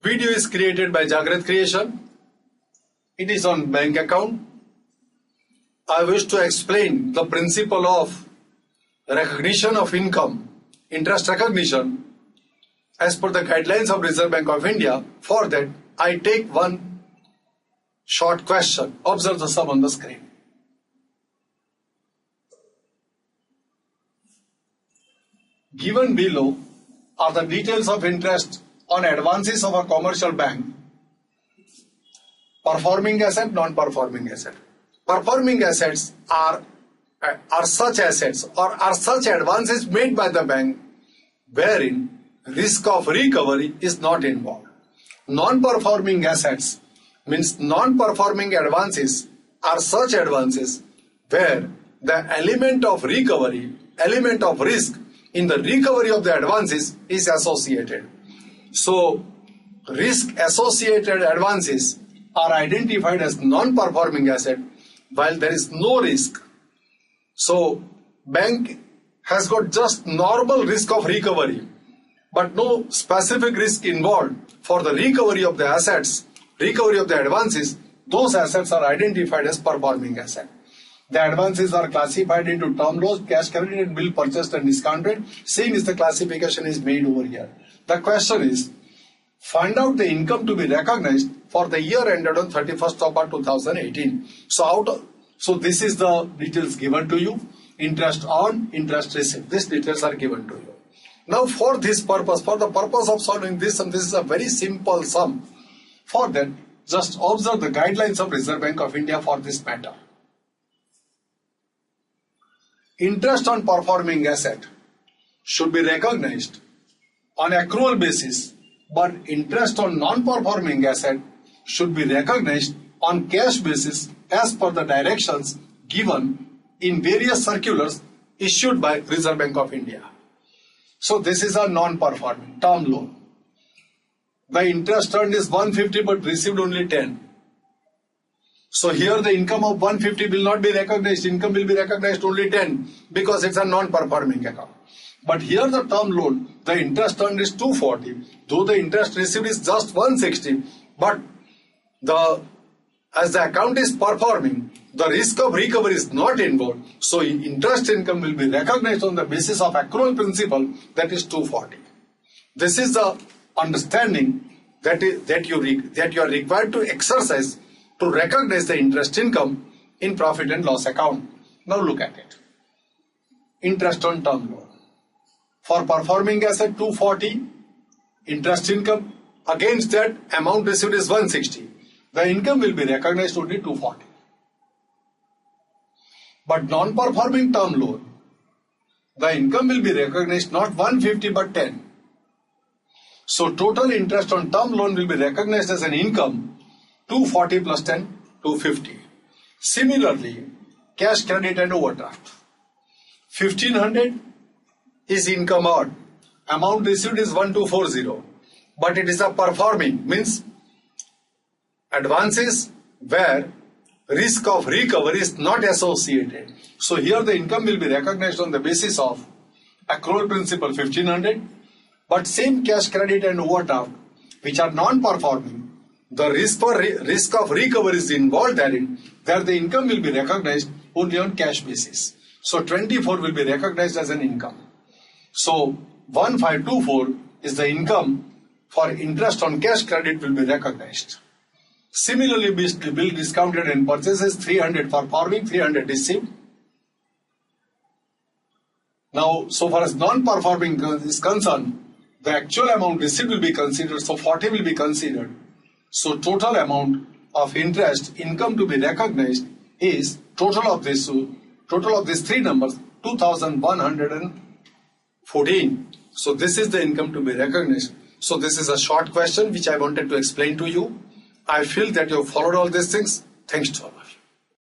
Video is created by Jagrat Creation. It is on bank account. I wish to explain the principle of recognition of income, interest recognition, as per the guidelines of Reserve Bank of India. For that, I take one short question. Observe the sum on the screen. Given below are the details of interest on advances of a commercial bank. Performing asset, non-performing asset. Performing assets are such assets or are such advances made by the bank wherein risk of recovery is not involved. Non-performing assets means non-performing advances are such advances where the element of recovery, element of risk in the recovery of the advances is associated. So, risk associated advances are identified as non-performing asset while there is no risk. So, bank has got just normal risk of recovery but no specific risk involved for the recovery of the assets, recovery of the advances. Those assets are identified as performing asset. The advances are classified into term loans, cash credited, bill purchased and discounted. Same is the classification is made over here. The question is, find out the income to be recognized for the year ended on 31st of March 2018. So this is the details given to you. Interest on, interest received. These details are given to you. Now for this purpose, for the purpose of solving this sum, this is a very simple sum. For that, just observe the guidelines of Reserve Bank of India for this matter. Interest on performing asset should be recognized on accrual basis, but interest on non-performing asset should be recognized on cash basis as per the directions given in various circulars issued by Reserve Bank of India. So this is a non-performing term loan. The interest earned is 150 but received only 10. So here the income of 150 will not be recognized, income will be recognized only 10 because it's a non-performing account. But here the term loan, the interest earned is 240, though the interest received is just 160, but as the account is performing, the risk of recovery is not involved, so interest income will be recognized on the basis of accrual principle, that is 240. This is the understanding that you are required to exercise to recognize the interest income in profit and loss account. Now look at it. Interest on term loan. For performing asset 240, interest income, against that amount received is 160. The income will be recognized only 240. But non-performing term loan, the income will be recognized not 150 but 10. So total interest on term loan will be recognized as an income 240 plus 10, 250. Similarly, cash credit and overdraft. 1500 is income earned. Amount received is 1240. But it is a performing, means advances where risk of recovery is not associated. So here the income will be recognized on the basis of accrual principle 1500. But same cash credit and overdraft which are non-performing, the risk of recovery is involved therein, where the income will be recognized only on cash basis. So 24 will be recognized as an income. So 1524 is the income for interest on cash credit will be recognized. Similarly, bill discounted and purchases 300 for performing, 300 received. Now, so far as non-performing is concerned, the actual amount received will be considered, so 40 will be considered. So total amount of interest income to be recognized is total of these three numbers 2114. So this is the income to be recognized. So this is a short question which I wanted to explain to you. I feel that you have followed all these things. Thanks to all of you.